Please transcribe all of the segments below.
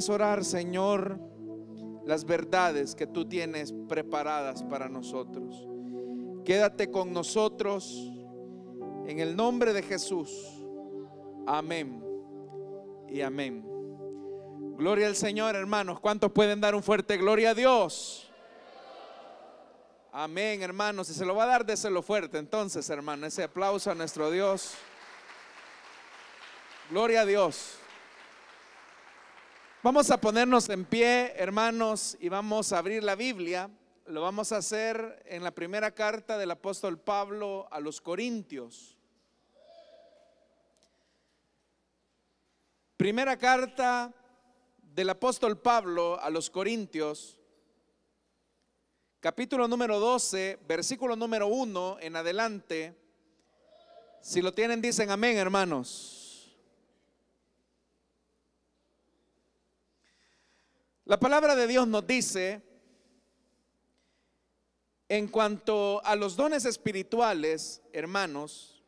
Vamos a orar, Señor, las verdades que tú tienes preparadas para nosotros. Quédate con nosotros en el nombre de Jesús. Amén y amén. Gloria al Señor, hermanos. ¿Cuántos pueden dar un fuerte gloria a Dios? Amén, hermanos. Si se lo va a dar, déselo fuerte. Entonces, hermano, ese aplauso a nuestro Dios. Gloria a Dios. Vamos a ponernos en pie, hermanos, y vamos a abrir la Biblia. Lo vamos a hacer en la primera carta del apóstol Pablo a los Corintios. Primera carta del apóstol Pablo a los Corintios, capítulo número 12, versículo número 1 en adelante. Si lo tienen, dicen amén, hermanos. La palabra de Dios nos dice: en cuanto a los dones espirituales, hermanos,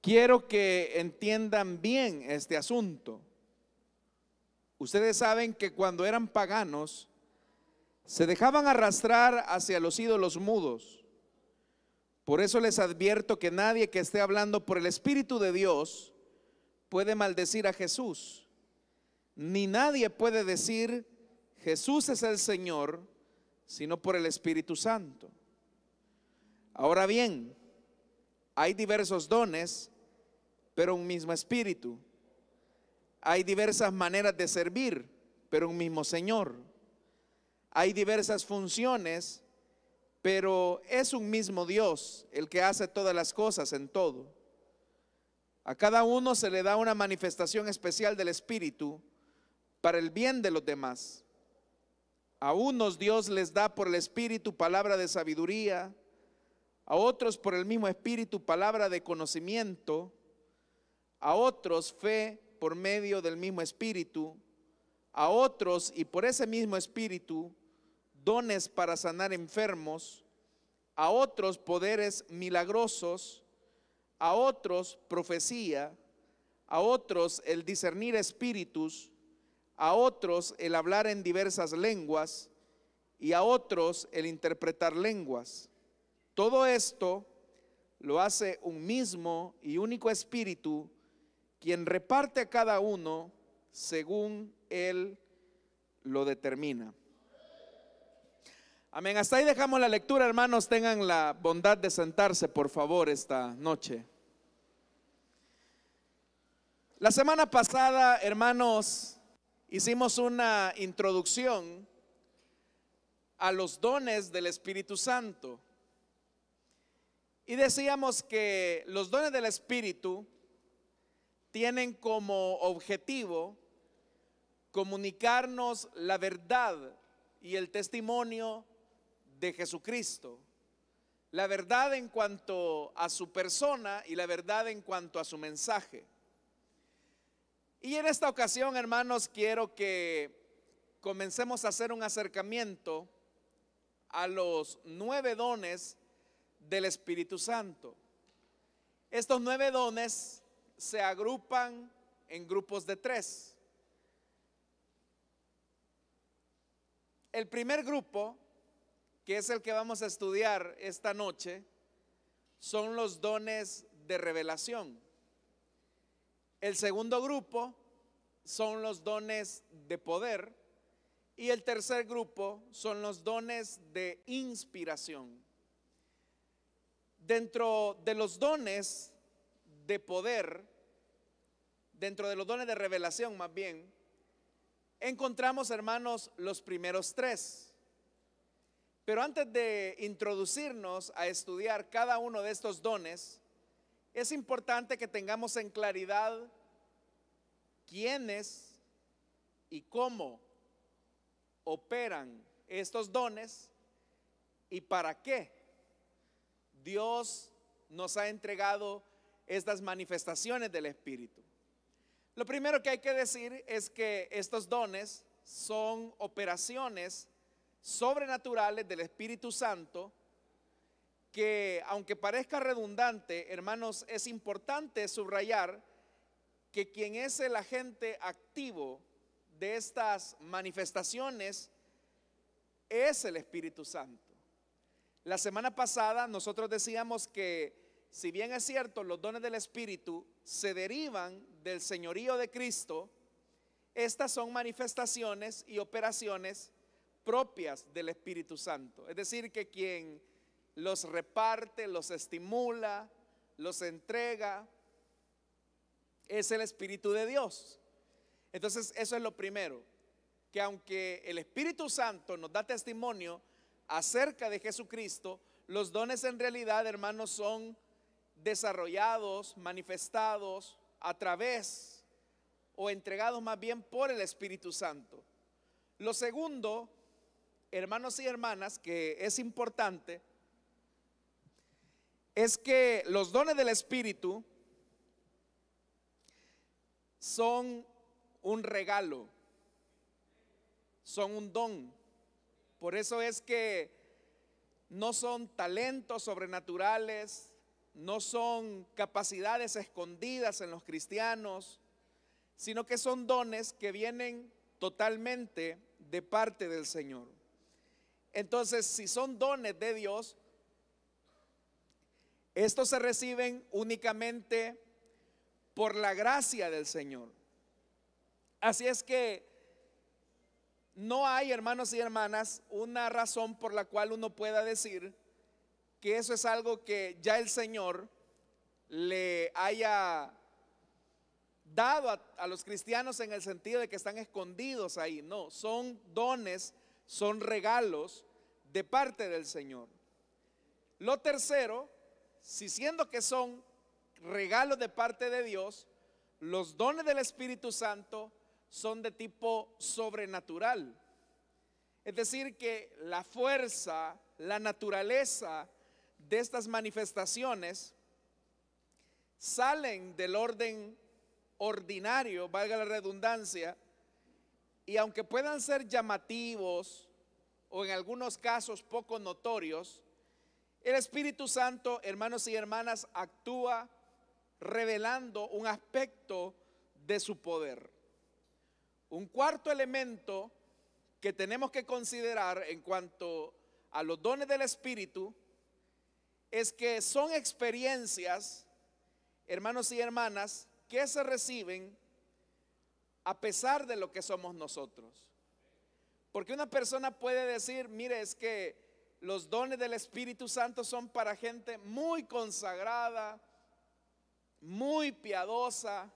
quiero que entiendan bien este asunto. Ustedes saben que cuando eran paganos, se dejaban arrastrar hacia los ídolos mudos. Por eso les advierto que nadie que esté hablando por el Espíritu de Dios puede maldecir a Jesús, ni nadie puede decir Jesús es el Señor, sino por el Espíritu Santo. Ahora bien, hay diversos dones, pero un mismo Espíritu. Hay diversas maneras de servir, pero un mismo Señor. Hay diversas funciones, pero es un mismo Dios el que hace todas las cosas en todo. A cada uno se le da una manifestación especial del Espíritu para el bien de los demás. A unos Dios les da por el Espíritu palabra de sabiduría, a otros por el mismo Espíritu palabra de conocimiento, a otros fe por medio del mismo Espíritu, a otros y por ese mismo Espíritu dones para sanar enfermos, a otros poderes milagrosos, a otros profecía, a otros el discernir espíritus, a otros el hablar en diversas lenguas y a otros el interpretar lenguas. Todo esto lo hace un mismo y único Espíritu, quien reparte a cada uno según Él lo determina. Amén. Hasta ahí dejamos la lectura, hermanos. Tengan la bondad de sentarse, por favor, esta noche. La semana pasada, hermanos, hicimos una introducción a los dones del Espíritu Santo. Y decíamos que los dones del Espíritu tienen como objetivo comunicarnos la verdad y el testimonio de Jesucristo. La verdad en cuanto a su persona y la verdad en cuanto a su mensaje. Y en esta ocasión, hermanos, quiero que comencemos a hacer un acercamiento a los 9 dones del Espíritu Santo. Estos 9 dones se agrupan en grupos de 3. El primer grupo, que es el que vamos a estudiar esta noche, son los dones de revelación. El segundo grupo son los dones de poder. Y el tercer grupo son los dones de inspiración. Dentro de los dones de poder, dentro de los dones de revelación más bien, encontramos, hermanos, los primeros 3. Pero antes de introducirnos a estudiar cada uno de estos dones, es importante que tengamos en claridad quiénes y cómo operan estos dones y para qué Dios nos ha entregado estas manifestaciones del Espíritu. Lo primero que hay que decir es que estos dones son operaciones sobrenaturales del Espíritu Santo que, aunque parezca redundante, hermanos, es importante subrayar que quien es el agente activo de estas manifestaciones es el Espíritu Santo. La semana pasada nosotros decíamos que si bien es cierto, los dones del Espíritu se derivan del señorío de Cristo, estas son manifestaciones y operaciones propias del Espíritu Santo. Es decir, que quien los reparte, los estimula, los entrega, es el Espíritu de Dios. Entonces, eso es lo primero, que aunque el Espíritu Santo nos da testimonio acerca de Jesucristo, los dones en realidad, hermanos, son desarrollados, manifestados a través o entregados más bien por el Espíritu Santo. Lo segundo, hermanos y hermanas, que es importante, es que los dones del Espíritu son un regalo, son un don. Por eso es que no son talentos sobrenaturales, no son capacidades escondidas en los cristianos, sino que son dones que vienen totalmente de parte del Señor. Entonces, si son dones de Dios, estos se reciben únicamente por la gracia del Señor. Así es que no hay, hermanos y hermanas, una razón por la cual uno pueda decir que eso es algo que ya el Señor le haya dado a los cristianos en el sentido de que están escondidos ahí. No, son dones, son regalos de parte del Señor. Lo tercero, si siendo que son regalos de parte de Dios, los dones del Espíritu Santo son de tipo sobrenatural. Es decir, que la fuerza, la naturaleza de estas manifestaciones salen del orden ordinario, valga la redundancia, y aunque puedan ser llamativos o en algunos casos poco notorios, el Espíritu Santo, hermanos y hermanas, actúa revelando un aspecto de su poder. Un cuarto elemento que tenemos que considerar en cuanto a los dones del Espíritu es que son experiencias, hermanos y hermanas, que se reciben a pesar de lo que somos nosotros. Porque una persona puede decir, mire, es que los dones del Espíritu Santo son para gente muy consagrada, muy piadosa,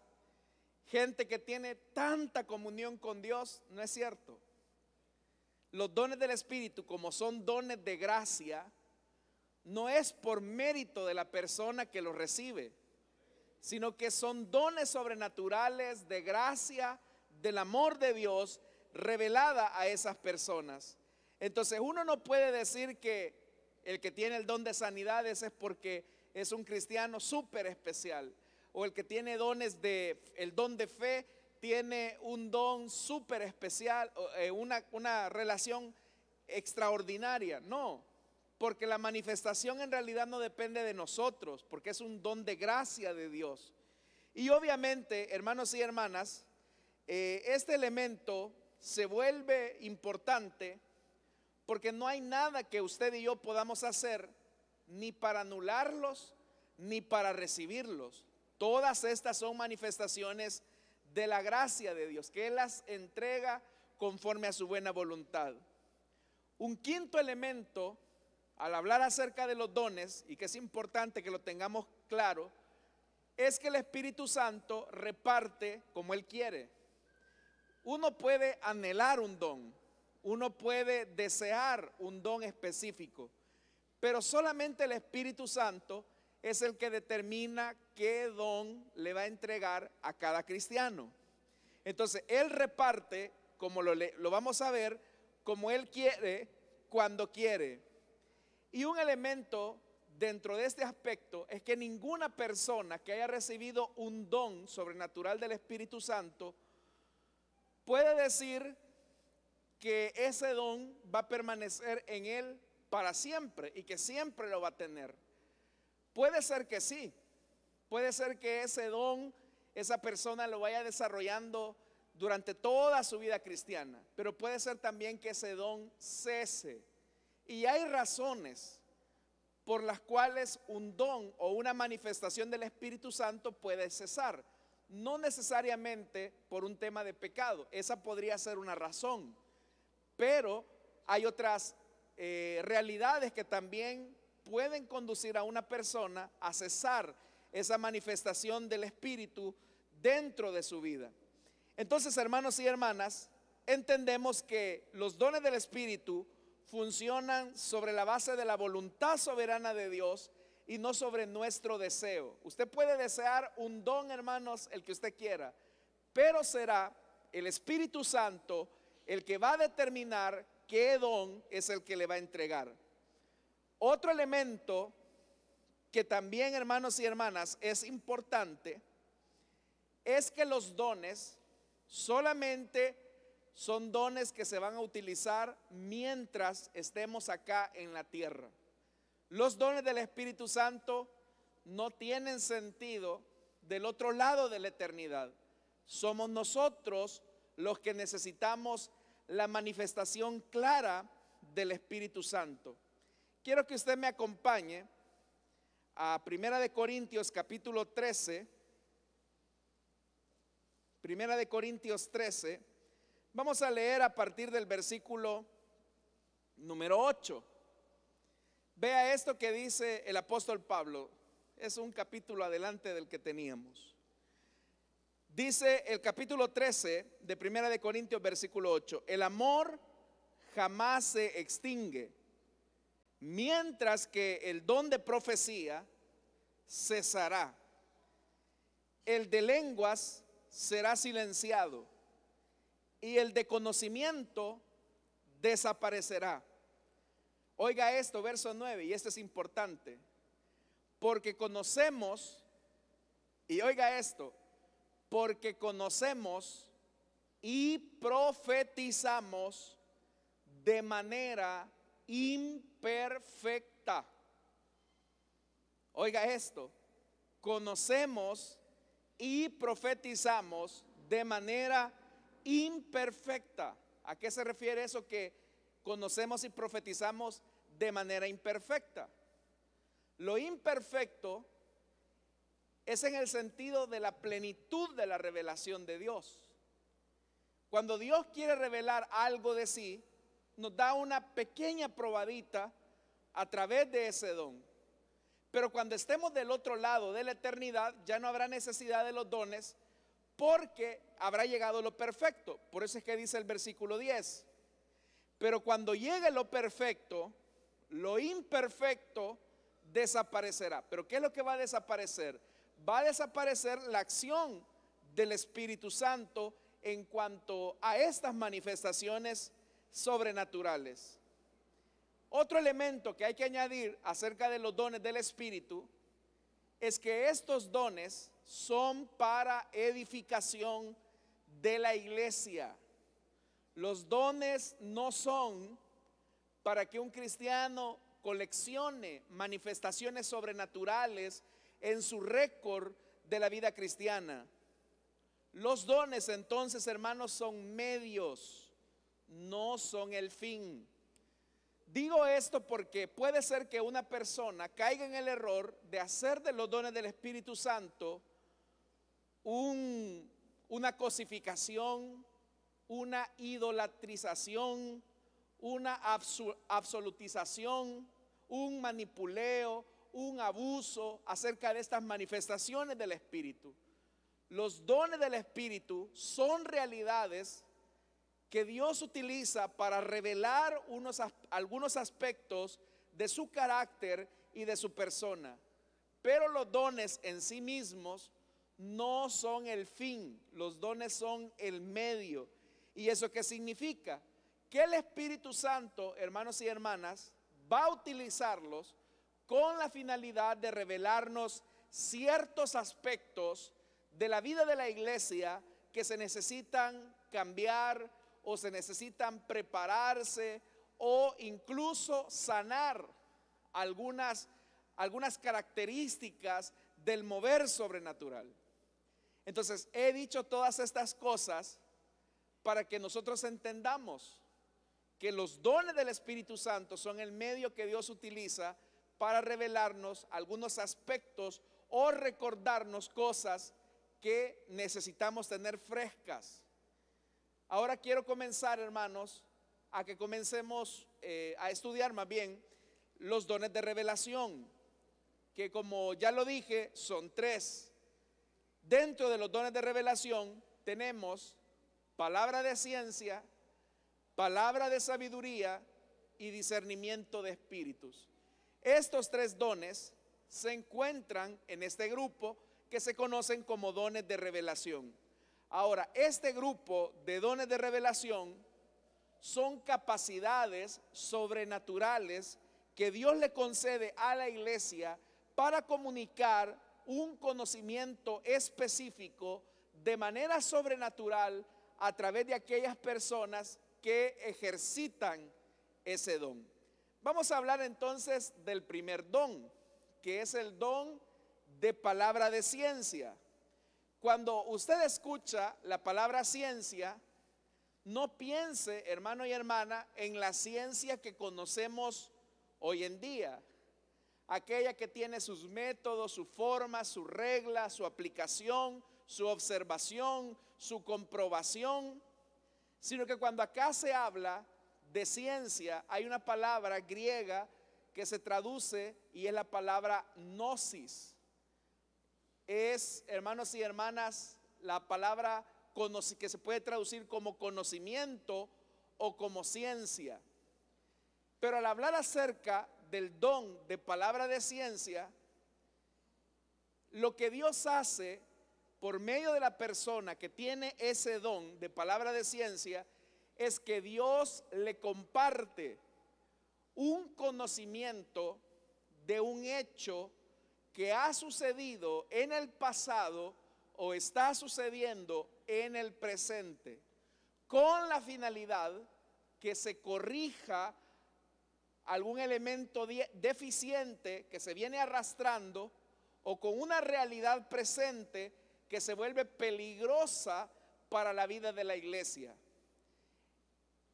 gente que tiene tanta comunión con Dios. No es cierto. Los dones del Espíritu, como son dones de gracia, no es por mérito de la persona que los recibe, sino que son dones sobrenaturales de gracia, del amor de Dios revelada a esas personas. Entonces uno no puede decir que el que tiene el don de sanidades es porque es un cristiano súper especial, o el que tiene el don de fe tiene un don súper especial, una relación extraordinaria. No, porque la manifestación en realidad no depende de nosotros, porque es un don de gracia de Dios. Y obviamente, hermanos y hermanas, este elemento se vuelve importante porque no hay nada que usted y yo podamos hacer ni para anularlos ni para recibirlos. Todas estas son manifestaciones de la gracia de Dios, que Él las entrega conforme a su buena voluntad. Un quinto elemento, al hablar acerca de los dones, y que es importante que lo tengamos claro, es que el Espíritu Santo reparte como Él quiere. Uno puede anhelar un don, uno puede desear un don específico, pero solamente el Espíritu Santo es el que determina qué don le va a entregar a cada cristiano. Entonces, Él reparte, como lo vamos a ver, como Él quiere, cuando quiere. Y un elemento dentro de este aspecto es que ninguna persona que haya recibido un don sobrenatural del Espíritu Santo puede decir que ese don va a permanecer en él para siempre y que siempre lo va a tener. Puede ser que sí, puede ser que ese don, esa persona lo vaya desarrollando durante toda su vida cristiana, pero puede ser también que ese don cese. Y hay razones por las cuales un don o una manifestación del Espíritu Santo puede cesar. No necesariamente por un tema de pecado, esa podría ser una razón, pero hay otras realidades que también pueden conducir a una persona a cesar esa manifestación del Espíritu dentro de su vida. Entonces, hermanos y hermanas, entendemos que los dones del Espíritu funcionan sobre la base de la voluntad soberana de Dios y no sobre nuestro deseo. Usted puede desear un don, hermanos, el que usted quiera, pero será el Espíritu Santo el que va a determinar qué don es el que le va a entregar. Otro elemento que también, hermanos y hermanas, es importante es que los dones solamente son dones que se van a utilizar mientras estemos acá en la tierra. Los dones del Espíritu Santo no tienen sentido del otro lado de la eternidad. Somos nosotros los que necesitamos la manifestación clara del Espíritu Santo. Quiero que usted me acompañe a 1 Corintios capítulo 13. 1 Corintios 13. Vamos a leer a partir del versículo número 8. Vea esto que dice el apóstol Pablo. Es un capítulo adelante del que teníamos. Dice el capítulo 13 de 1 Corintios versículo 8: el amor jamás se extingue, mientras que el don de profecía cesará, el de lenguas será silenciado y el de conocimiento desaparecerá. Oiga esto, verso 9, y esto es importante, porque conocemos, y oiga esto, porque conocemos y profetizamos de manera imperfecta. Oiga esto, conocemos y profetizamos de manera imperfecta. ¿A qué se refiere eso que conocemos y profetizamos de manera imperfecta? Lo imperfecto es en el sentido de la plenitud de la revelación de Dios. Cuando Dios quiere revelar algo de sí, nos da una pequeña probadita a través de ese don. Pero cuando estemos del otro lado de la eternidad, ya no habrá necesidad de los dones, porque habrá llegado lo perfecto. Por eso es que dice el versículo 10: pero cuando llegue lo perfecto, lo imperfecto desaparecerá. ¿Pero qué es lo que va a desaparecer? Va a desaparecer la acción del Espíritu Santo en cuanto a estas manifestaciones sobrenaturales. Otro elemento que hay que añadir acerca de los dones del Espíritu es que estos dones son para edificación de la iglesia. Los dones no son para que un cristiano coleccione manifestaciones sobrenaturales en su récord de la vida cristiana. Los dones, entonces, hermanos, son medios, no son el fin. Digo esto porque puede ser que una persona caiga en el error de hacer de los dones del Espíritu Santo una cosificación, una idolatrización, una absolutización, un manipuleo, un abuso acerca de estas manifestaciones del Espíritu. Los dones del Espíritu son realidades que Dios utiliza para revelar algunos aspectos de su carácter y de su persona. Pero los dones en sí mismos no son el fin, los dones son el medio. ¿Y eso qué significa? Que el Espíritu Santo, hermanos y hermanas, va a utilizarlos con la finalidad de revelarnos ciertos aspectos de la vida de la iglesia que se necesitan cambiar o se necesitan prepararse o incluso sanar algunas características del mover sobrenatural. Entonces, he dicho todas estas cosas para que nosotros entendamos que los dones del Espíritu Santo son el medio que Dios utiliza para revelarnos algunos aspectos o recordarnos cosas que necesitamos tener frescas. Ahora quiero comenzar, hermanos, a que comencemos a estudiar más bien los dones de revelación, que como ya lo dije, son tres. Dentro de los dones de revelación tenemos palabra de ciencia, palabra de sabiduría y discernimiento de espíritus. Estos tres dones se encuentran en este grupo que se conocen como dones de revelación. Ahora, este grupo de dones de revelación son capacidades sobrenaturales que Dios le concede a la iglesia para comunicar un conocimiento específico de manera sobrenatural a través de aquellas personas que ejercitan ese don. Vamos a hablar entonces del primer don, que es el don de palabra de ciencia. Cuando usted escucha la palabra ciencia, no piense, hermano y hermana, en la ciencia que conocemos hoy en día, aquella que tiene sus métodos, su forma, su regla, su aplicación, su observación, su comprobación, sino que cuando acá se habla de ciencia, hay una palabra griega que se traduce y es la palabra gnosis. Es, hermanos y hermanas, la palabra que se puede traducir como conocimiento o como ciencia. Pero al hablar acerca del don de palabra de ciencia, lo que Dios hace por medio de la persona que tiene ese don de palabra de ciencia es que Dios le comparte un conocimiento de un hecho que ha sucedido en el pasado o está sucediendo en el presente, con la finalidad que se corrija algún elemento deficiente que se viene arrastrando o con una realidad presente que se vuelve peligrosa para la vida de la iglesia.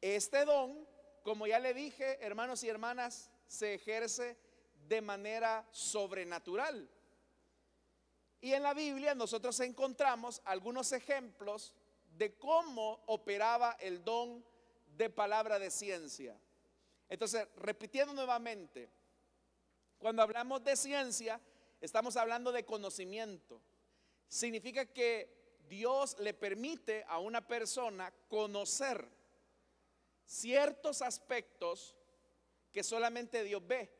Este don, como ya le dije, hermanos y hermanas, se ejerce de manera sobrenatural. Y en la Biblia nosotros encontramos algunos ejemplos de cómo operaba el don de palabra de ciencia. Entonces, repitiendo nuevamente, cuando hablamos de ciencia, estamos hablando de conocimiento. Significa que Dios le permite a una persona conocer ciertos aspectos que solamente Dios ve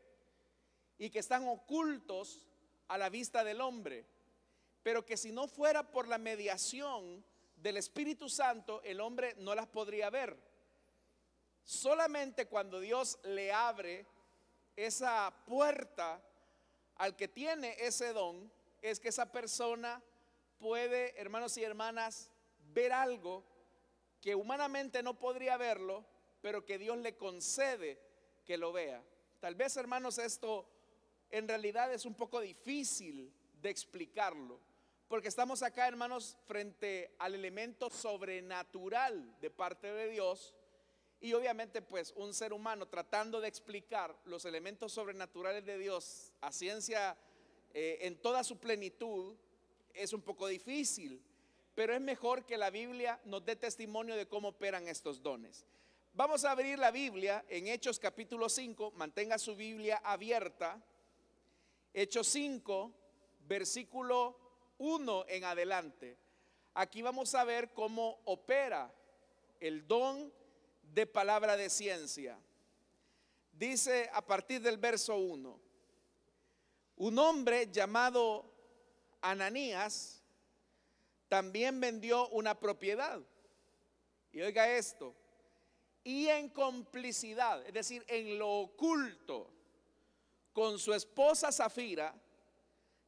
y que están ocultos a la vista del hombre, pero que si no fuera por la mediación del Espíritu Santo, el hombre no las podría ver. Solamente cuando Dios le abre esa puerta al que tiene ese don, es que esa persona puede, hermanos y hermanas, ver algo que humanamente no podría verlo, pero que Dios le concede que lo vea. Tal vez, hermanos, esto en realidad es un poco difícil de explicarlo, porque estamos acá, hermanos, frente al elemento sobrenatural de parte de Dios. Y obviamente pues un ser humano tratando de explicar los elementos sobrenaturales de Dios a ciencia en toda su plenitud es un poco difícil, pero es mejor que la Biblia nos dé testimonio de cómo operan estos dones. Vamos a abrir la Biblia en Hechos capítulo 5, mantenga su Biblia abierta. Hechos 5, versículo 1 en adelante. Aquí vamos a ver cómo opera el don de palabra de ciencia. Dice a partir del verso 1: un hombre llamado Ananías también vendió una propiedad. Y oiga esto: y en complicidad, es decir, en lo oculto, con su esposa Safira,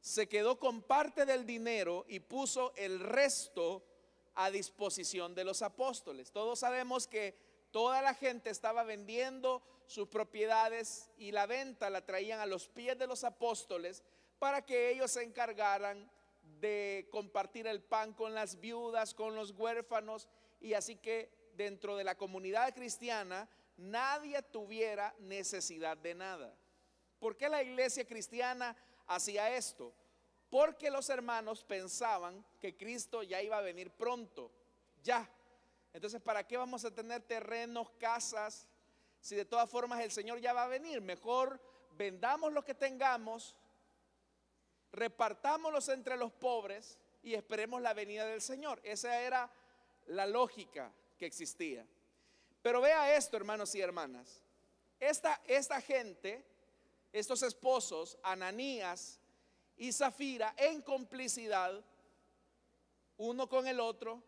se quedó con parte del dinero y puso el resto a disposición de los apóstoles. Todos sabemos que toda la gente estaba vendiendo sus propiedades y la venta la traían a los pies de los apóstoles para que ellos se encargaran de compartir el pan con las viudas, con los huérfanos y así que dentro de la comunidad cristiana nadie tuviera necesidad de nada. ¿Por qué la iglesia cristiana hacía esto? Porque los hermanos pensaban que Cristo ya iba a venir pronto, ya. Entonces, ¿para qué vamos a tener terrenos, casas, si de todas formas el Señor ya va a venir? Mejor vendamos lo que tengamos, repartámoslos entre los pobres y esperemos la venida del Señor. Esa era la lógica que existía. Pero vea esto, hermanos y hermanas. Esta gente, estos esposos, Ananías y Zafira, en complicidad, uno con el otro,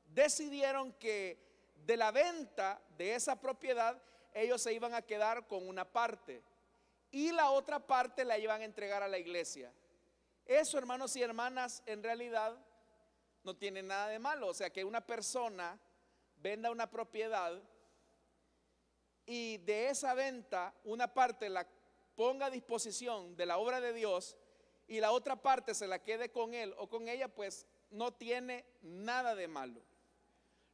decidieron que de la venta de esa propiedad, ellos se iban a quedar con una parte y la otra parte la iban a entregar a la iglesia. Eso, hermanos y hermanas, en realidad no tiene nada de malo. O sea, que una persona venda una propiedad y de esa venta una parte la ponga a disposición de la obra de Dios y la otra parte se la quede con él o con ella, pues no tiene nada de malo.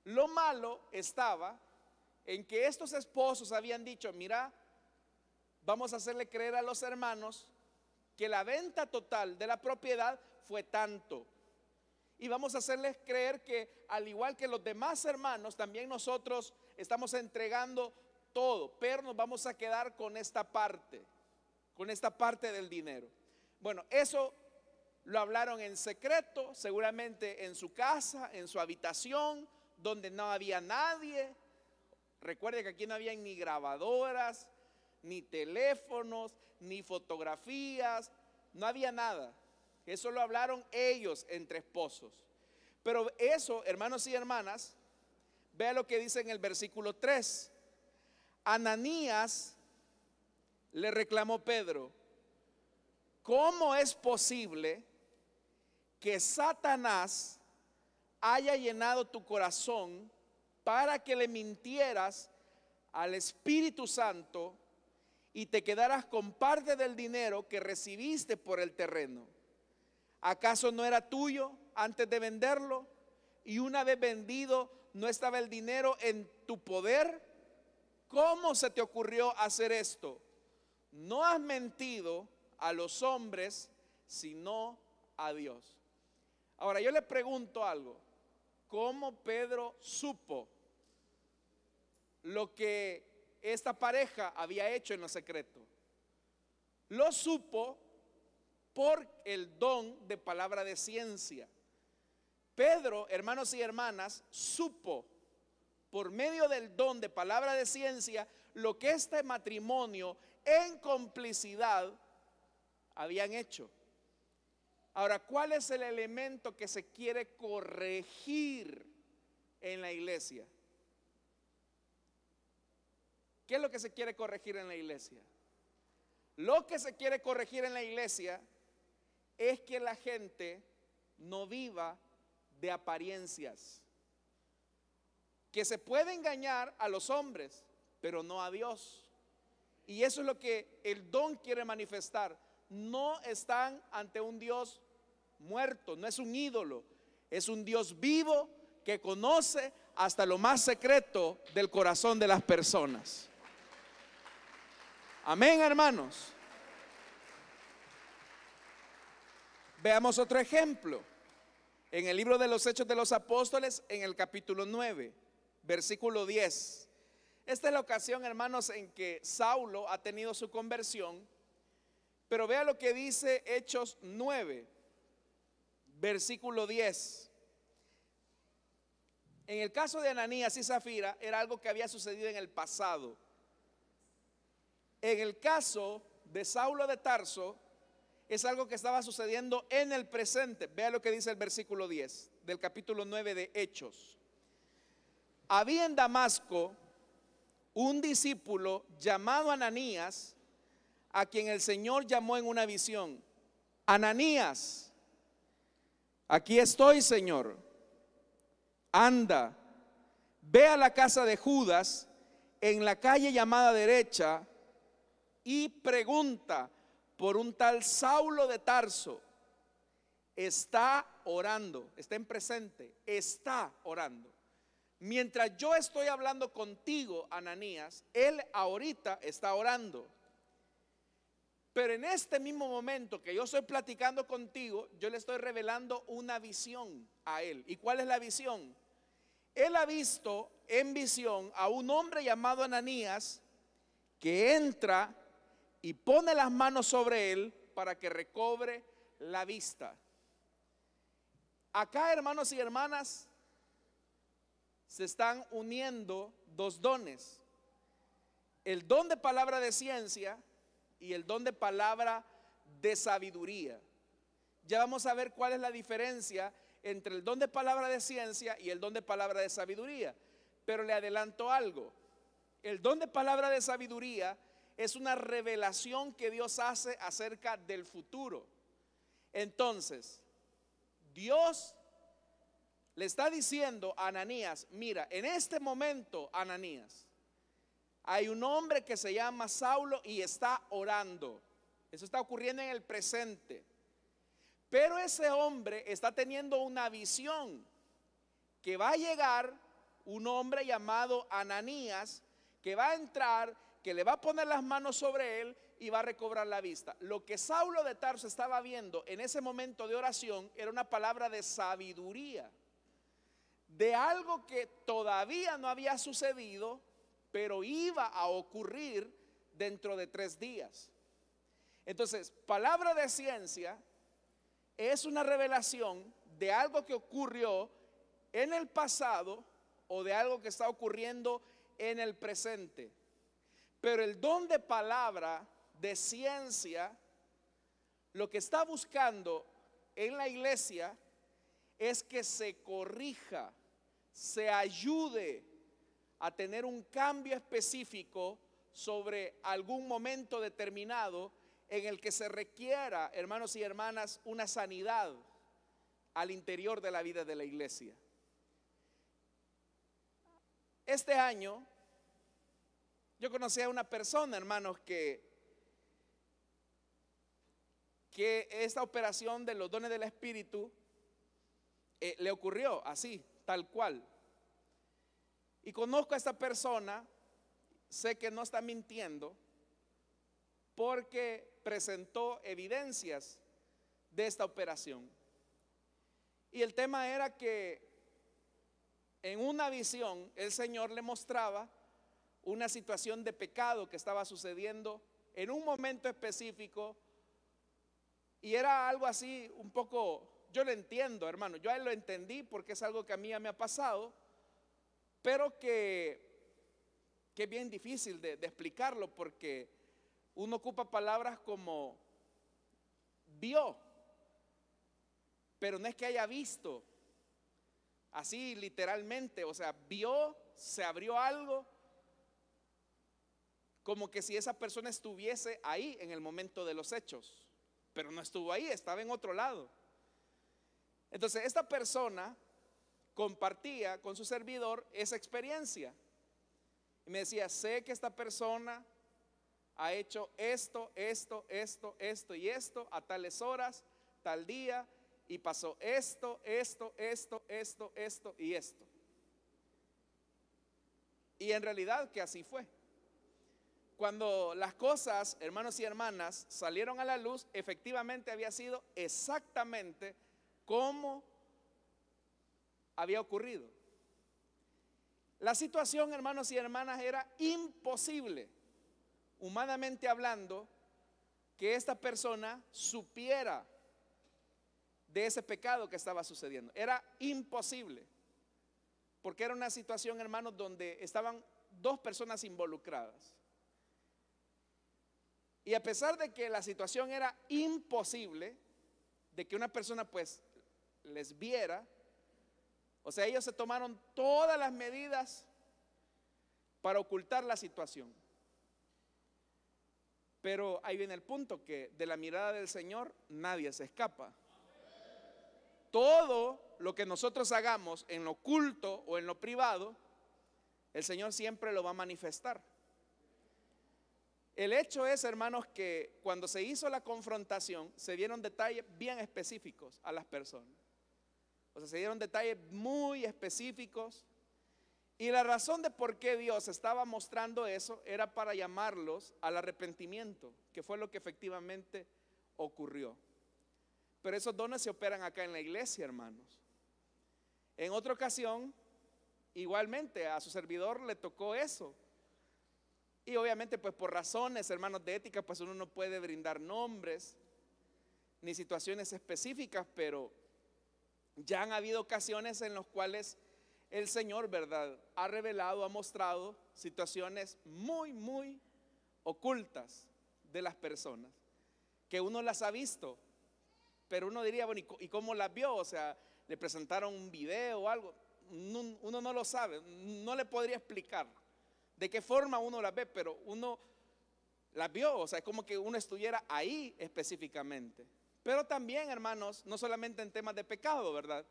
Lo malo estaba en que estos esposos habían dicho: mira, vamos a hacerle creer a los hermanos que la venta total de la propiedad fue tanto, y vamos a hacerles creer que al igual que los demás hermanos, también nosotros estamos entregando todo, pero nos vamos a quedar con esta parte del dinero. Bueno, eso lo hablaron en secreto, seguramente en su casa, en su habitación, donde no había nadie. Recuerde que aquí no había ni grabadoras, ni teléfonos, ni fotografías, no había nada. Eso lo hablaron ellos entre esposos. Pero eso, hermanos y hermanas, vea lo que dice en el versículo 3. Ananías le reclamó Pedro: ¿cómo es posible que Satanás haya llenado tu corazón para que le mintieras al Espíritu Santo y te quedaras con parte del dinero que recibiste por el terreno? ¿Acaso no era tuyo antes de venderlo? Y una vez vendido, ¿no estaba el dinero en tu poder? ¿Cómo se te ocurrió hacer esto? No has mentido a los hombres, sino a Dios. Ahora yo le pregunto algo: ¿cómo Pedro supo lo que esta pareja había hecho en lo secreto? Lo supo por el don de palabra de ciencia. Pedro, hermanos y hermanas, supo por medio del don de palabra de ciencia lo que este matrimonio en complicidad habían hecho. Ahora, ¿cuál es el elemento que se quiere corregir en la iglesia? ¿Qué es lo que se quiere corregir en la iglesia? Lo que se quiere corregir en la iglesia es que la gente no viva de apariencias. Que se puede engañar a los hombres, pero no a Dios. Y eso es lo que el don quiere manifestar. No están ante un Dios muerto, no es un ídolo, es un Dios vivo que conoce hasta lo más secreto del corazón de las personas. Amén, hermanos. Veamos otro ejemplo. En el libro de los Hechos de los Apóstoles, en el capítulo 9, versículo 10. Esta es la ocasión, hermanos, en que Saulo ha tenido su conversión. Pero vea lo que dice Hechos 9, versículo 10. En el caso de Ananías y Zafira era algo que había sucedido en el pasado. En el caso de Saulo de Tarso es algo que estaba sucediendo en el presente. Vea lo que dice el versículo 10 del capítulo 9 de Hechos. Había en Damasco un discípulo llamado Ananías, a quien el Señor llamó en una visión: Ananías. Aquí estoy, Señor. Anda, ve a la casa de Judas, en la calle llamada derecha, y pregunta por un tal Saulo de Tarso. Está orando, está en presente, está orando. Mientras yo estoy hablando contigo, Ananías, él ahorita está orando. Pero en este mismo momento que yo estoy platicando contigo, yo le estoy revelando una visión a él. ¿Y cuál es la visión? Él ha visto en visión a un hombre llamado Ananías que entra y pone las manos sobre él para que recobre la vista. Acá, hermanos y hermanas, se están uniendo dos dones: el don de palabra de ciencia y el don de palabra de sabiduría. Ya vamos a ver cuál es la diferencia entre el don de palabra de ciencia y el don de palabra de sabiduría. Pero le adelanto algo: el don de palabra de sabiduría es una revelación que Dios hace acerca del futuro. Entonces, Dios le está diciendo a Ananías: mira, en este momento, Ananías, hay un hombre que se llama Saulo y está orando. Eso está ocurriendo en el presente. Pero ese hombre está teniendo una visión que va a llegar un hombre llamado Ananías, que va a entrar, que le va a poner las manos sobre él y va a recobrar la vista. Lo que Saulo de Tarso estaba viendo en ese momento de oración era una palabra de sabiduría, de algo que todavía no había sucedido, pero iba a ocurrir dentro de 3 días. Entonces, palabra de ciencia es una revelación de algo que ocurrió en el pasado o de algo que está ocurriendo en el presente. Pero el don de palabra de ciencia, lo que está buscando en la iglesia es que se corrija, se ayude a tener un cambio específico sobre algún momento determinado en el que se requiera, hermanos y hermanas, una sanidad al interior de la vida de la iglesia. Este año yo conocí a una persona, hermanos, que esta operación de los dones del Espíritu le ocurrió así, tal cual. Y conozco a esta persona, sé que no está mintiendo, porque presentó evidencias de esta operación. Y el tema era que en una visión el Señor le mostraba una situación de pecado que estaba sucediendo en un momento específico, y era algo así un poco, yo lo entiendo, hermano, yo a él lo entendí porque es algo que a mí ya me ha pasado, pero que es bien difícil de explicarlo, porque uno ocupa palabras como vio, pero no es que haya visto así literalmente, o sea, vio, se abrió algo, como que si esa persona estuviese ahí en el momento de los hechos, pero no estuvo ahí, estaba en otro lado. Entonces esta persona compartía con su servidor esa experiencia y me decía: sé que esta persona ha hecho esto y esto a tales horas, tal día, y pasó esto y esto. Y en realidad que así fue. Cuando las cosas, hermanos y hermanas, salieron a la luz, efectivamente había sido exactamente como había ocurrido. La situación, hermanos y hermanas, era imposible, humanamente hablando, que esta persona supiera de ese pecado que estaba sucediendo. Era imposible, porque era una situación, hermanos, donde estaban 2 personas involucradas. Y a pesar de que la situación era imposible, de que una persona pues les viera, o sea, ellos se tomaron todas las medidas para ocultar la situación. Pero ahí viene el punto, que de la mirada del Señor nadie se escapa. Todo lo que nosotros hagamos en lo oculto o en lo privado, el Señor siempre lo va a manifestar. El hecho es, hermanos, que cuando se hizo la confrontación se dieron detalles bien específicos a las personas. O sea, se dieron detalles muy específicos Y la razón de por qué Dios estaba mostrando eso era para llamarlos al arrepentimiento, que fue lo que efectivamente ocurrió. Pero esos dones se operan acá en la iglesia, hermanos. En otra ocasión, igualmente a su servidor le tocó eso. Y obviamente pues por razones, hermanos, de ética, pues uno no puede brindar nombres ni situaciones específicas, pero ya han habido ocasiones en las cuales el Señor, ¿verdad?, ha revelado, ha mostrado situaciones muy, muy ocultas de las personas, que uno las ha visto, pero uno diría, bueno, ¿y cómo las vio? O sea, le presentaron un video o algo. Uno no lo sabe, no le podría explicar de qué forma uno las ve, pero uno las vio, o sea, es como que uno estuviera ahí específicamente. Pero también, hermanos, no solamente en temas de pecado, ¿verdad?,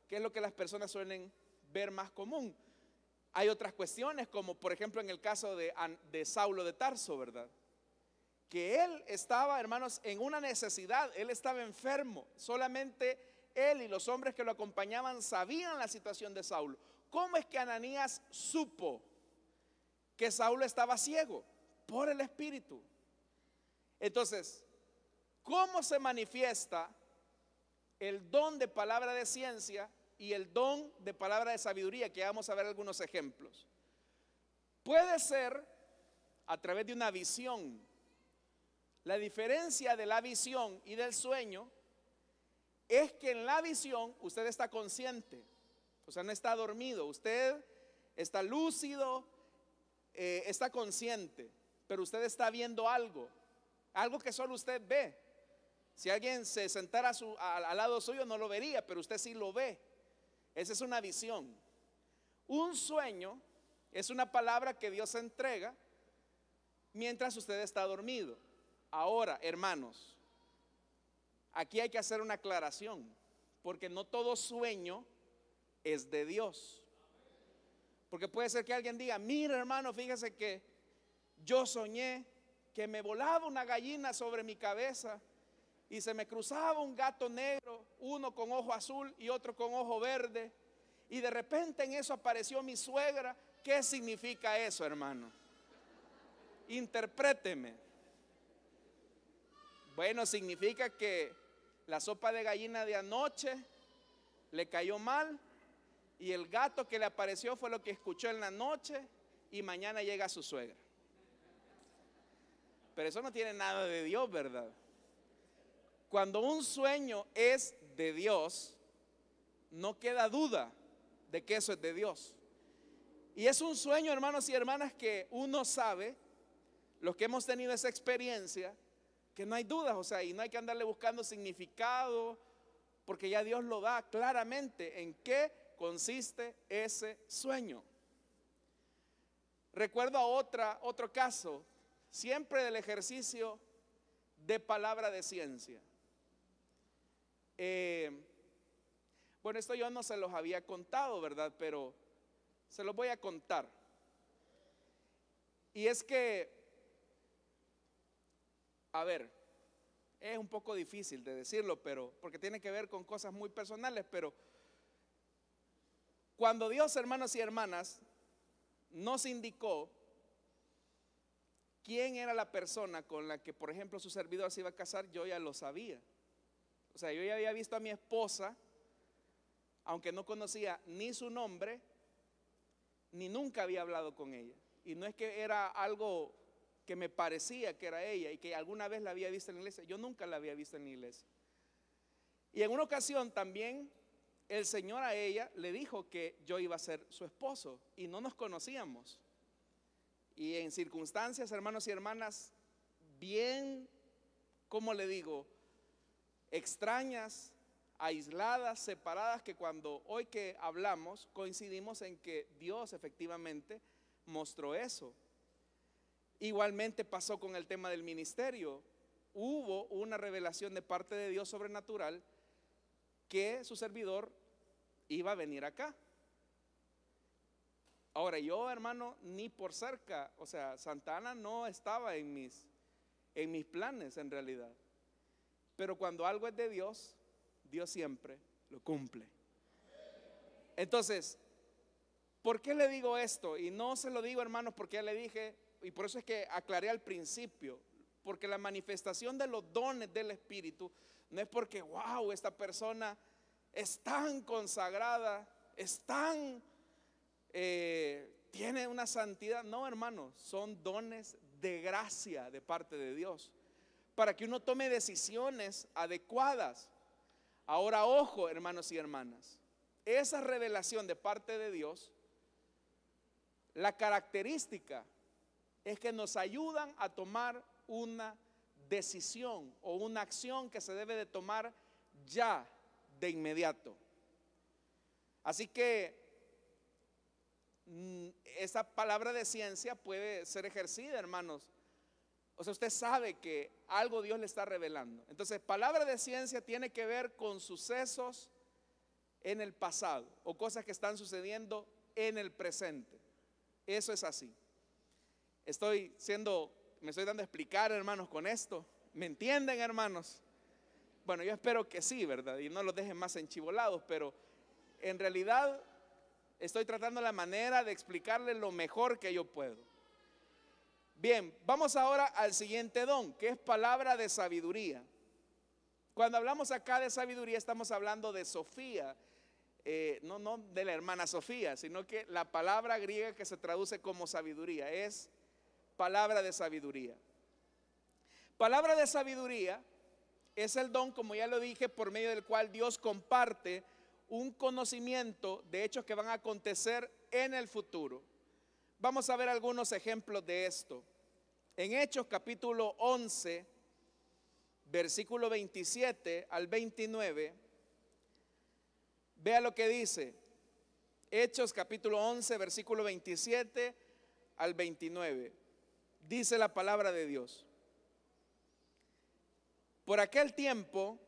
que es lo que las personas suelen ver más común. Hay otras cuestiones, como por ejemplo en el caso de Saulo de Tarso, ¿verdad?, que él estaba, hermanos, en una necesidad, él estaba enfermo. Solamente él y los hombres que lo acompañaban sabían la situación de Saulo. ¿Cómo es que Ananías supo que Saulo estaba ciego? Por el Espíritu. Entonces, ¿cómo se manifiesta el don de palabra de ciencia y el don de palabra de sabiduría? Que vamos a ver algunos ejemplos. Puede ser a través de una visión. La diferencia de la visión y del sueño es que en la visión usted está consciente, o sea, no está dormido, usted está lúcido, está consciente, pero usted está viendo algo que solo usted ve. Si alguien se sentara al lado suyo no lo vería, pero usted sí lo ve. Esa es una visión. Un sueño es una palabra que Dios entrega mientras usted está dormido. Ahora, hermanos, aquí hay que hacer una aclaración, porque no todo sueño es de Dios. Porque puede ser que alguien diga, mira, hermano, fíjese que yo soñé que me volaba una gallina sobre mi cabeza y se me cruzaba un gato negro, uno con ojo azul y otro con ojo verde, y de repente en eso apareció mi suegra. ¿Qué significa eso, hermano? Interpréteme. Bueno, significa que la sopa de gallina de anoche le cayó mal y el gato que le apareció fue lo que escuchó en la noche y mañana llega su suegra. Pero eso no tiene nada de Dios, ¿verdad? Cuando un sueño es de Dios, no queda duda de que eso es de Dios. Y es un sueño, hermanos y hermanas, que uno sabe, los que hemos tenido esa experiencia, que no hay dudas, o sea, y no hay que andarle buscando significado, porque ya Dios lo da claramente en qué consiste ese sueño. Recuerdo a otro caso, siempre del ejercicio de palabra de ciencia. Bueno, esto yo no se los había contado, ¿verdad? Pero se los voy a contar. Y es que, a ver, es un poco difícil de decirlo, pero porque tiene que ver con cosas muy personales, pero cuando Dios, hermanos y hermanas, nos indicó quién era la persona con la que, por ejemplo, su servidor se iba a casar, yo ya lo sabía. O sea, yo ya había visto a mi esposa, aunque no conocía ni su nombre, ni nunca había hablado con ella. Y no es que era algo que me parecía que era ella y que alguna vez la había visto en la iglesia. Yo nunca la había visto en la iglesia. Y en una ocasión también el Señor a ella le dijo que yo iba a ser su esposo y no nos conocíamos. Y en circunstancias, hermanos y hermanas, bien, ¿cómo le digo?, extrañas, aisladas, separadas, que cuando hoy que hablamos coincidimos en que Dios efectivamente mostró eso. Igualmente pasó con el tema del ministerio. Hubo una revelación de parte de Dios sobrenatural que su servidor iba a venir acá. Ahora yo, hermano, ni por cerca, o sea, Santa Ana no estaba en mis planes en realidad. Pero cuando algo es de Dios, Dios siempre lo cumple. Entonces, ¿Por qué le digo esto? Y no se lo digo, hermanos, porque ya le dije, y por eso es que aclaré al principio, porque la manifestación de los dones del Espíritu no es porque, wow, esta persona es tan consagrada, es tan, tiene una santidad. No, hermanos, son dones de gracia de parte de Dios, para que uno tome decisiones adecuadas. Ahora, ojo, hermanos y hermanas, esa revelación de parte de Dios, la característica es que nos ayudan a tomar una decisión o una acción que se debe de tomar ya, de inmediato. Así que esa palabra de ciencia puede ser ejercida, hermanos. O sea, usted sabe que algo Dios le está revelando. Entonces, palabra de ciencia tiene que ver con sucesos en el pasado o cosas que están sucediendo en el presente. Eso es así. Me estoy dando a explicar, hermanos, con esto. ¿Me entienden, hermanos? Bueno, yo espero que sí, ¿verdad? Y no los dejen más enchivolados, pero en realidad estoy tratando la manera de explicarles lo mejor que yo puedo. Bien, vamos ahora al siguiente don, que es palabra de sabiduría. Cuando hablamos acá de sabiduría, estamos hablando de Sofía, no de la hermana Sofía, sino que la palabra griega que se traduce como sabiduría es palabra de sabiduría. Palabra de sabiduría es el don, como ya lo dije, por medio del cual Dios comparte un conocimiento de hechos que van a acontecer en el futuro. Vamos a ver algunos ejemplos de esto. En Hechos capítulo 11, versículo 27 al 29, vea lo que dice. Hechos capítulo 11, versículo 27 al 29. Dice la palabra de Dios: por aquel tiempo,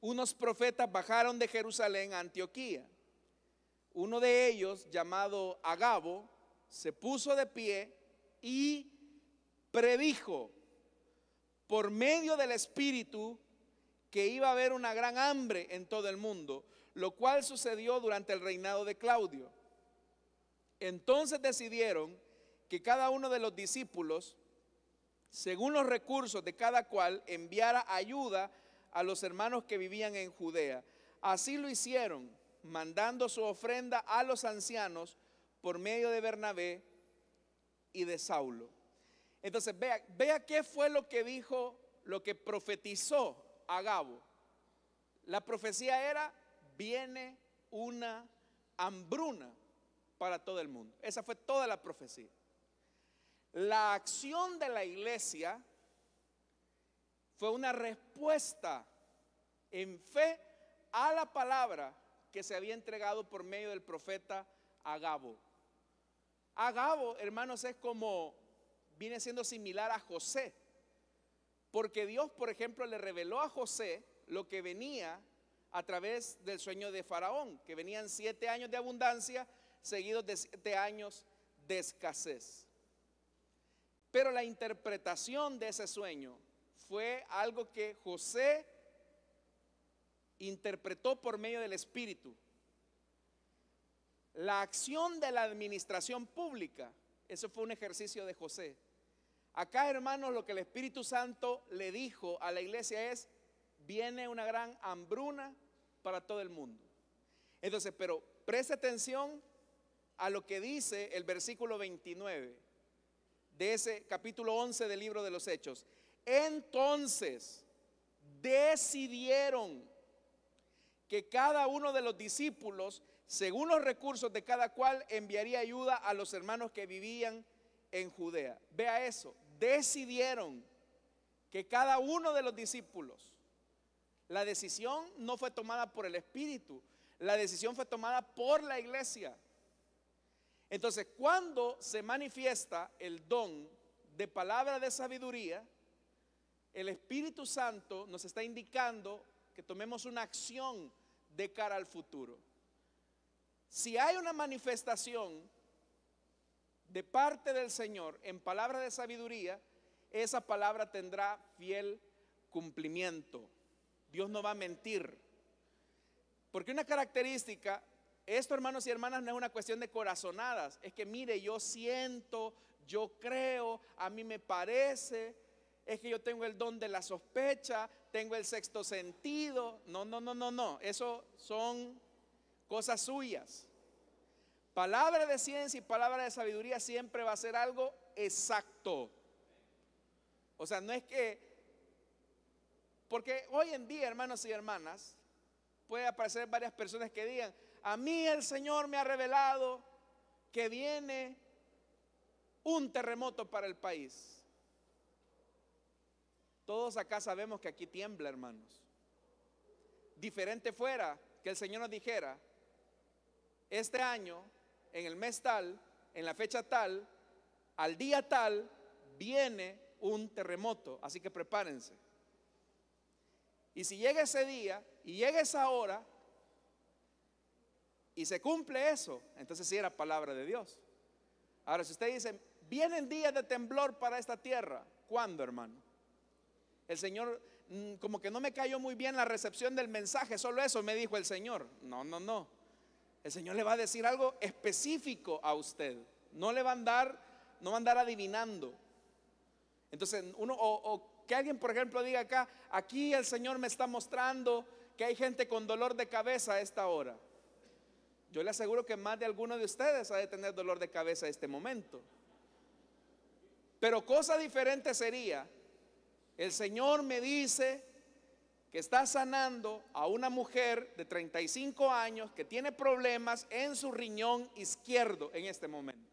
unos profetas bajaron de Jerusalén a Antioquía. Uno de ellos, llamado Agabo, se puso de pie y predijo por medio del Espíritu que iba a haber una gran hambre en todo el mundo, lo cual sucedió durante el reinado de Claudio. Entonces decidieron que cada uno de los discípulos, según los recursos de cada cual, enviara ayuda a los hermanos que vivían en Judea. Así lo hicieron, mandando su ofrenda a los ancianos por medio de Bernabé y de Saulo. Entonces vea qué fue lo que dijo, lo que profetizó Agabo. La profecía era: viene una hambruna para todo el mundo. Esa fue toda la profecía. La acción de la iglesia fue una respuesta en fe a la palabra que se había entregado por medio del profeta Agabo. Agabo, hermanos, viene siendo similar a José, porque Dios, por ejemplo, le reveló a José lo que venía a través del sueño de Faraón, que venían 7 años de abundancia seguidos de 7 años de escasez. Pero la interpretación de ese sueño fue algo que José interpretó por medio del Espíritu. La acción de la administración pública, eso fue un ejercicio de José. Acá, hermanos, lo que el Espíritu Santo le dijo a la iglesia es: viene una gran hambruna para todo el mundo. Entonces, pero preste atención a lo que dice el versículo 29 de ese capítulo 11 del libro de los Hechos. Entonces decidieron que cada uno de los discípulos, según los recursos de cada cual, enviaría ayuda a los hermanos que vivían en Judea. Vea eso, decidieron que cada uno de los discípulos. La decisión no fue tomada por el Espíritu, la decisión fue tomada por la iglesia. Entonces, cuando se manifiesta el don de palabra de sabiduría, el Espíritu Santo nos está indicando que tomemos una acción de cara al futuro. Si hay una manifestación de parte del Señor en palabra de sabiduría, esa palabra tendrá fiel cumplimiento. Dios no va a mentir. Porque una característica Esto, hermanos y hermanas, no es una cuestión de corazonadas. Es que mire, yo siento, yo creo, a mí me parece, es que yo tengo el don de la sospecha, tengo el sexto sentido. No, no, no, no, no. Eso son cosas suyas. Palabra de ciencia y palabra de sabiduría siempre va a ser algo exacto. O sea, no es que, porque hoy en día, hermanos y hermanas, puede aparecer varias personas que digan: a mí el Señor me ha revelado que viene un terremoto para el país. Todos acá sabemos que aquí tiembla, hermanos. Diferente fuera que el Señor nos dijera: este año, en el mes tal, en la fecha tal, al día tal, viene un terremoto, así que prepárense. Y si llega ese día y llega esa hora y se cumple eso, entonces sí era palabra de Dios. Ahora, si usted dice: vienen días de temblor para esta tierra, ¿cuándo, hermano? El Señor, como que no me cayó muy bien la recepción del mensaje, solo eso me dijo el Señor. No, no, no. El Señor le va a decir algo específico a usted. No le va a andar, no va a andar adivinando. Entonces, o que alguien, por ejemplo, diga acá: aquí el Señor me está mostrando que hay gente con dolor de cabeza a esta hora. Yo le aseguro que más de alguno de ustedes ha de tener dolor de cabeza a este momento. Pero cosa diferente sería: el Señor me dice que está sanando a una mujer de 35 años que tiene problemas en su riñón izquierdo en este momento.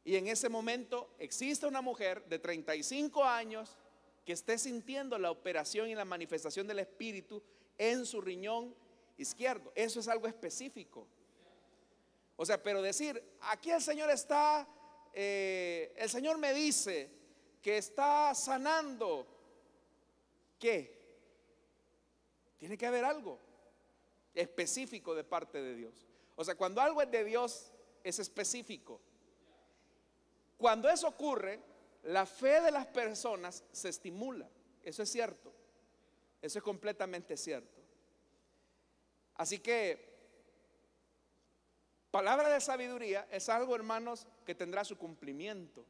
Y en ese momento existe una mujer de 35 años que esté sintiendo la operación y la manifestación del Espíritu en su riñón izquierdo. Eso es algo específico. O sea, pero decir: aquí el Señor está, el Señor me dice que está sanando, ¿qué? Tiene que haber algo específico de parte de Dios. O sea, cuando algo es de Dios, es específico. Cuando eso ocurre, la fe de las personas se estimula. Eso es cierto. Eso es completamente cierto. Así que palabra de sabiduría es algo, hermanos, que tendrá su cumplimiento.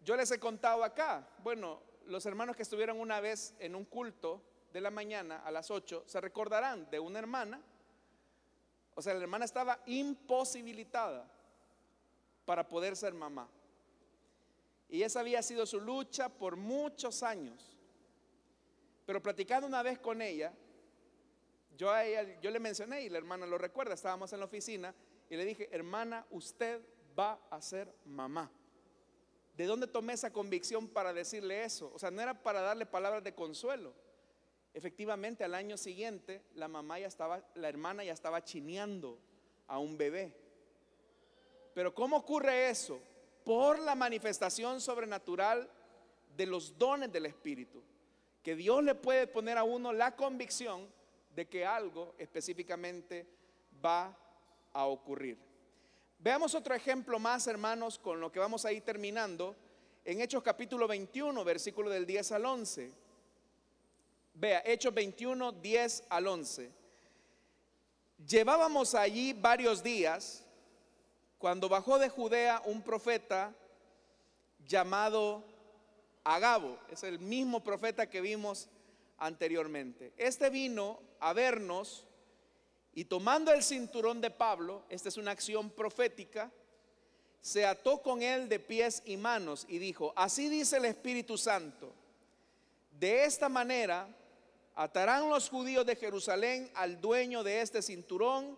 Yo les he contado acá, bueno, los hermanos que estuvieron una vez en un culto de la mañana a las 8 se recordarán de una hermana. O sea, la hermana estaba imposibilitada para poder ser mamá. Y esa había sido su lucha por muchos años. Pero platicando una vez con ella, yo le mencioné, y la hermana lo recuerda, estábamos en la oficina y le dije: hermana, usted va a ser mamá. ¿De dónde tomé esa convicción para decirle eso? O sea, no era para darle palabras de consuelo. Efectivamente, al año siguiente la hermana ya estaba chineando a un bebé. Pero ¿cómo ocurre eso? Por la manifestación sobrenatural de los dones del Espíritu, que Dios le puede poner a uno la convicción de que algo específicamente va a ocurrir. Veamos otro ejemplo más, hermanos, con lo que vamos a ir terminando, en Hechos capítulo 21, versículo del 10 al 11. Vea, Hechos 21, 10 al 11. Llevábamos allí varios días cuando bajó de Judea un profeta llamado Agabo. Es el mismo profeta que vimos anteriormente. Este vino a vernos y, tomando el cinturón de Pablo, esta es una acción profética, se ató con él de pies y manos y dijo: así dice el Espíritu Santo, de esta manera atarán los judíos de Jerusalén al dueño de este cinturón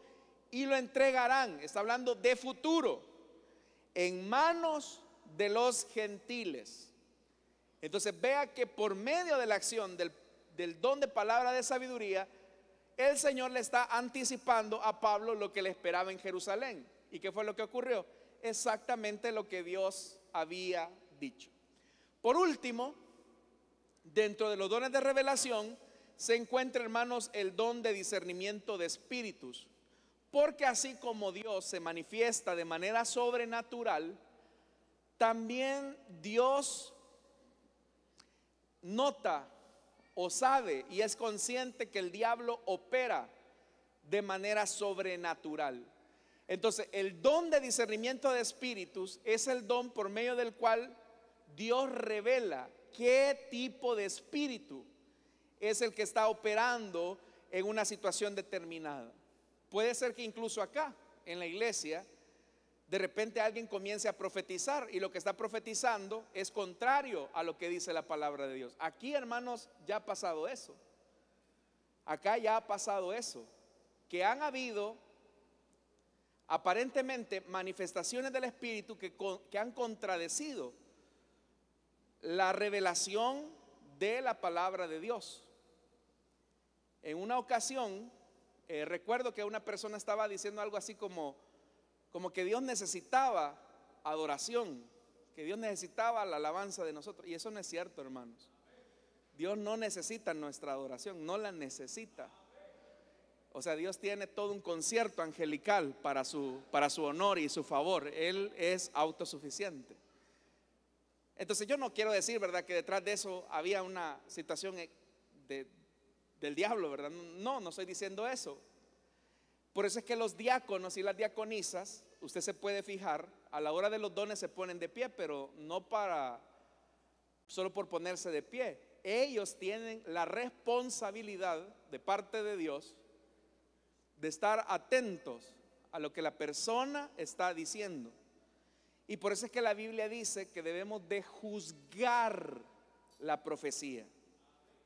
y lo entregarán, está hablando de futuro, en manos de los gentiles. Entonces vea que por medio de la acción del don de palabra de sabiduría, el Señor le está anticipando a Pablo lo que le esperaba en Jerusalén. ¿Y qué fue lo que ocurrió? Exactamente lo que Dios había dicho. Por último, dentro de los dones de revelación se encuentra, hermanos, el don de discernimiento de espíritus. Porque así como Dios se manifiesta de manera sobrenatural, también Dios nota o sabe y es consciente que el diablo opera de manera sobrenatural. Entonces, el don de discernimiento de espíritus es el don por medio del cual Dios revela qué tipo de espíritu es el que está operando en una situación determinada. Puede ser que incluso acá, en la iglesia, de repente alguien comience a profetizar y lo que está profetizando es contrario a lo que dice la palabra de Dios. Aquí, hermanos, ya ha pasado eso. Acá ya ha pasado eso, que han habido aparentemente manifestaciones del Espíritu que han contradecido la revelación de la palabra de Dios. En una ocasión, recuerdo que una persona estaba diciendo algo así como que Dios necesitaba adoración, que Dios necesitaba la alabanza de nosotros. Y eso no es cierto, hermanos. Dios no necesita nuestra adoración, no la necesita. O sea, Dios tiene todo un concierto angelical para su honor y su favor. Él es autosuficiente. Entonces yo no quiero decir, ¿verdad?, que detrás de eso había una situación del diablo, ¿verdad? No estoy diciendo eso. Por eso es que los diáconos y las diaconisas, usted se puede fijar, a la hora de los dones se ponen de pie, pero no solo por ponerse de pie. Ellos tienen la responsabilidad de parte de Dios de estar atentos a lo que la persona está diciendo. Y por eso es que la Biblia dice que debemos de juzgar la profecía.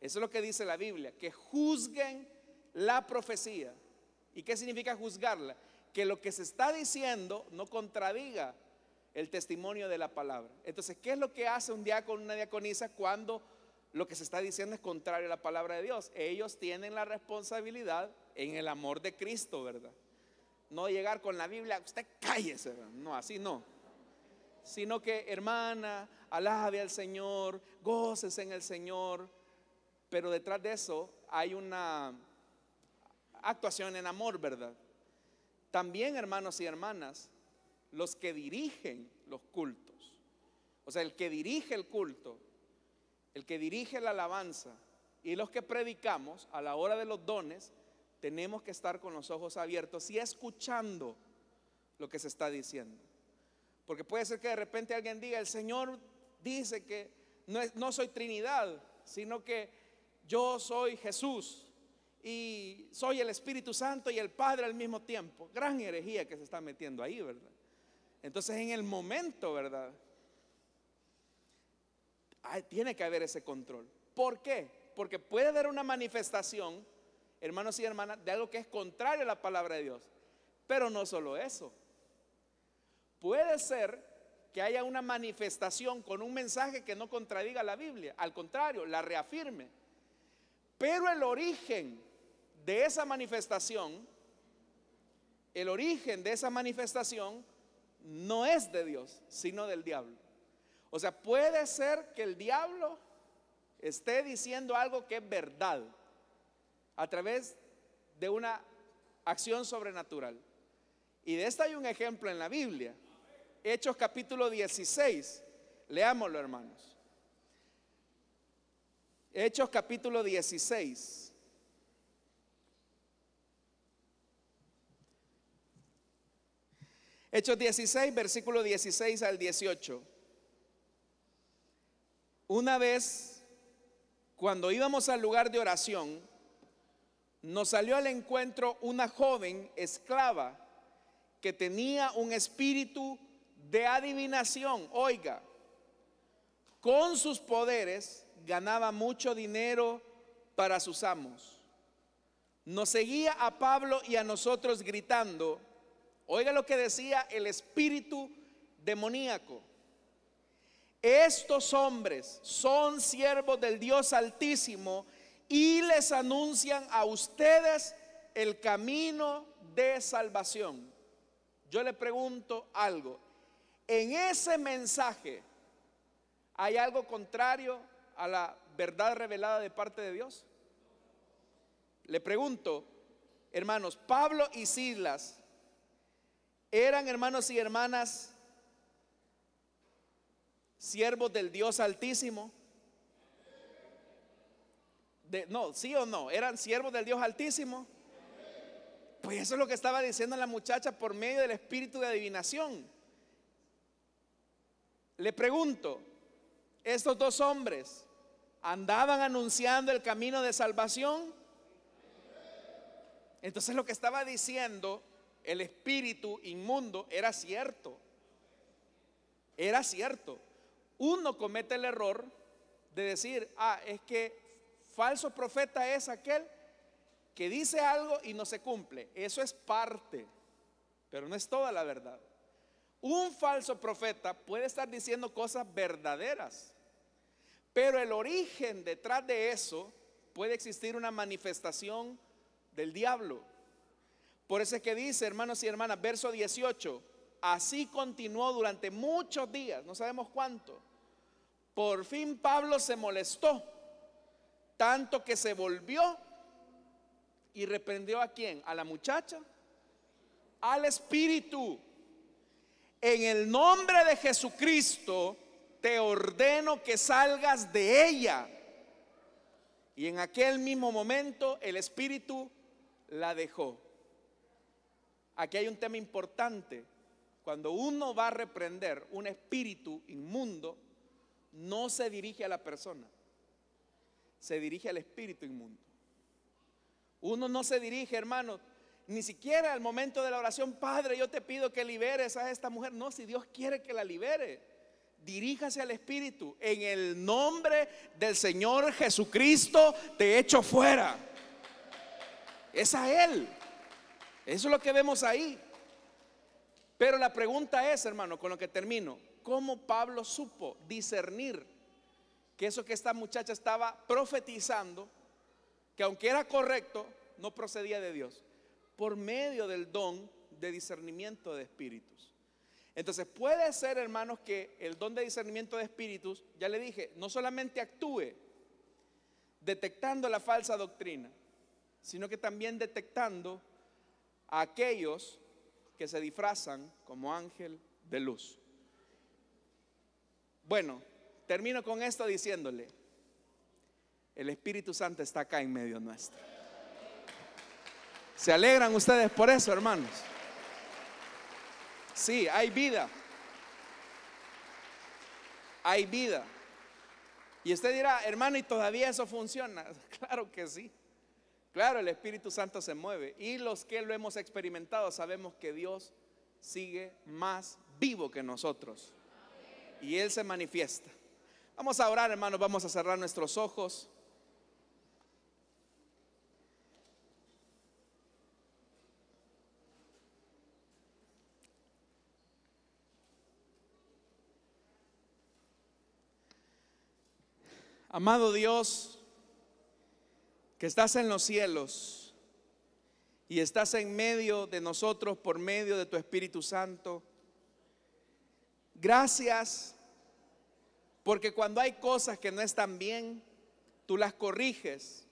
Eso es lo que dice la Biblia, que juzguen la profecía. ¿Y qué significa juzgarla? Que lo que se está diciendo no contradiga el testimonio de la palabra. Entonces, ¿qué es lo que hace un diácono o una diaconisa cuando lo que se está diciendo es contrario a la palabra de Dios? Ellos tienen la responsabilidad en el amor de Cristo, ¿verdad? No llegar con la Biblia, usted cállese, ¿verdad? No, así no. Sino que, hermana, alabe al Señor, gócese en el Señor. Pero detrás de eso hay una actuación en amor, ¿verdad? También, hermanos y hermanas, los que dirigen los cultos, o sea, el que dirige el culto, el que dirige la alabanza y los que predicamos a la hora de los dones, tenemos que estar con los ojos abiertos y escuchando lo que se está diciendo. Porque puede ser que de repente alguien diga: el Señor dice que no soy Trinidad, sino que yo soy Jesús y soy el Espíritu Santo y el Padre al mismo tiempo. Gran herejía que se está metiendo ahí, ¿verdad? Entonces, en el momento, ¿verdad?, tiene que haber ese control. ¿Por qué? Porque puede haber una manifestación, hermanos y hermanas, de algo que es contrario a la palabra de Dios. Pero no solo eso. Puede ser que haya una manifestación con un mensaje que no contradiga la Biblia, al contrario, la reafirme. Pero el origen de esa manifestación, no es de Dios, sino del diablo. O sea, puede ser que el diablo esté diciendo algo que es verdad a través de una acción sobrenatural. Y de esto hay un ejemplo en la Biblia. Hechos capítulo 16. Leámoslo, hermanos. Hechos capítulo 16. Hechos 16, versículo 16 al 18. Una vez, cuando íbamos al lugar de oración, nos salió al encuentro una joven esclava que tenía un espíritu de adivinación. Oiga, con sus poderes ganaba mucho dinero para sus amos. Nos seguía a Pablo y a nosotros gritando. Oiga lo que decía el espíritu demoníaco: estos hombres son siervos del Dios Altísimo y les anuncian a ustedes el camino de salvación. Yo le pregunto algo: ¿en ese mensaje hay algo contrario a la verdad revelada de parte de Dios? Le pregunto, hermanos, Pablo y Silas eran, hermanos y hermanas, siervos del Dios Altísimo. No, ¿sí o no? ¿Eran siervos del Dios Altísimo? Pues eso es lo que estaba diciendo la muchacha por medio del espíritu de adivinación. Le pregunto, ¿estos dos hombres andaban anunciando el camino de salvación? Entonces lo que estaba diciendo el espíritu inmundo era cierto. Era cierto. Uno comete el error de decir, es que falso profeta es aquel que dice algo y no se cumple. Eso es parte, pero no es toda la verdad. Un falso profeta puede estar diciendo cosas verdaderas, pero el origen detrás de eso puede existir una manifestación del diablo. Por eso es que dice, hermanos y hermanas, verso 18, así continuó durante muchos días, no sabemos cuánto. Por fin Pablo se molestó, tanto que se volvió y reprendió ¿a quién? ¿A la muchacha? Al espíritu. En el nombre de Jesucristo te ordeno que salgas de ella. Y en aquel mismo momento el espíritu la dejó. Aquí hay un tema importante. Cuando uno va a reprender un espíritu inmundo, no se dirige a la persona, se dirige al espíritu inmundo. Uno no se dirige, hermano, ni siquiera al momento de la oración, Padre, yo te pido que liberes a esta mujer. No, si Dios quiere que la libere, diríjase al espíritu. En el nombre del Señor Jesucristo te echo fuera. Es a Él. Eso es lo que vemos ahí. Pero la pregunta es, hermano, con lo que termino, ¿cómo Pablo supo discernir que eso que esta muchacha estaba profetizando, que aunque era correcto, no procedía de Dios? Por medio del don de discernimiento de espíritus. Entonces puede ser, hermanos, que el don de discernimiento de espíritus, ya le dije, no solamente actúe detectando la falsa doctrina, sino que también detectando a aquellos que se disfrazan como ángel de luz. Bueno, termino con esto diciéndole, el Espíritu Santo está acá en medio nuestro. ¿Se alegran ustedes por eso, hermanos? Sí, hay vida. Hay vida. Y usted dirá, hermano, ¿y todavía eso funciona? Claro que sí. Claro, el Espíritu Santo se mueve. Y los que lo hemos experimentado sabemos que Dios sigue más vivo que nosotros. Y Él se manifiesta. Vamos a orar, hermanos, vamos a cerrar nuestros ojos. Amado Dios, que estás en los cielos y estás en medio de nosotros por medio de tu Espíritu Santo, gracias porque cuando hay cosas que no están bien, tú las corriges.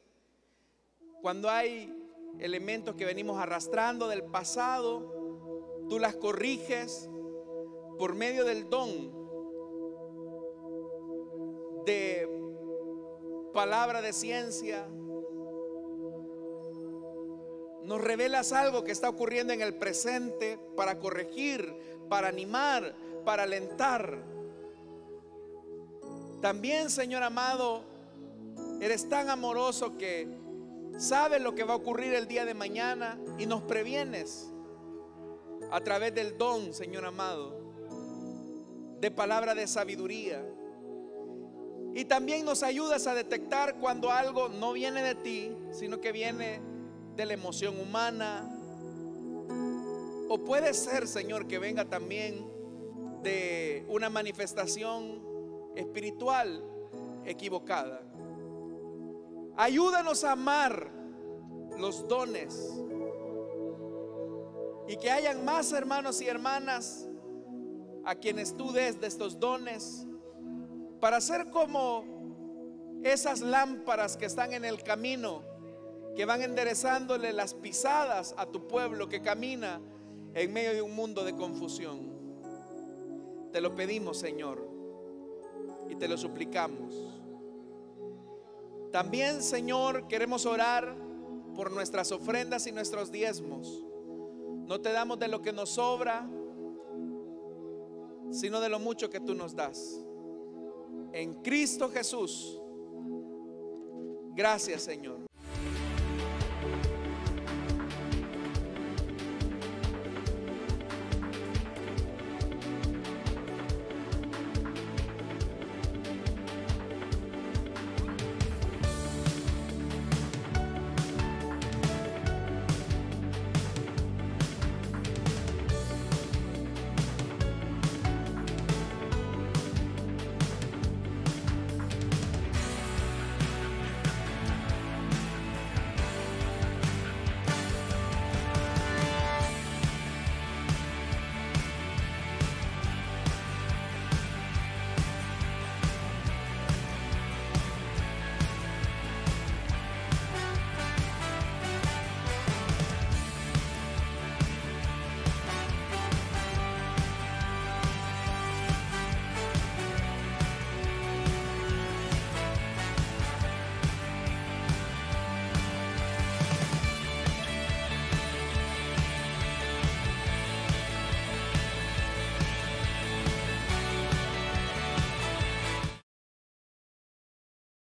Cuando hay elementos que venimos arrastrando del pasado, tú las corriges por medio del don de palabra de ciencia. Nos revelas algo que está ocurriendo en el presente para corregir, para animar, para alentar. También, Señor amado, eres tan amoroso que sabes lo que va a ocurrir el día de mañana y nos previenes a través del don, Señor amado, de palabra de sabiduría. Y también nos ayudas a detectar cuando algo no viene de ti, sino que viene de la emoción humana. O puede ser, Señor, que venga también de una manifestación espiritual equivocada. Ayúdanos a amar los dones y que hayan más hermanos y hermanas a quienes tú des de estos dones, para ser como esas lámparas que están en el camino, que van enderezándole las pisadas a tu pueblo que camina en medio de un mundo de confusión. Te lo pedimos, Señor, y te lo suplicamos. También, Señor, queremos orar por nuestras ofrendas y nuestros diezmos. No te damos de lo que nos sobra, sino de lo mucho que tú nos das. En Cristo Jesús. Gracias, Señor.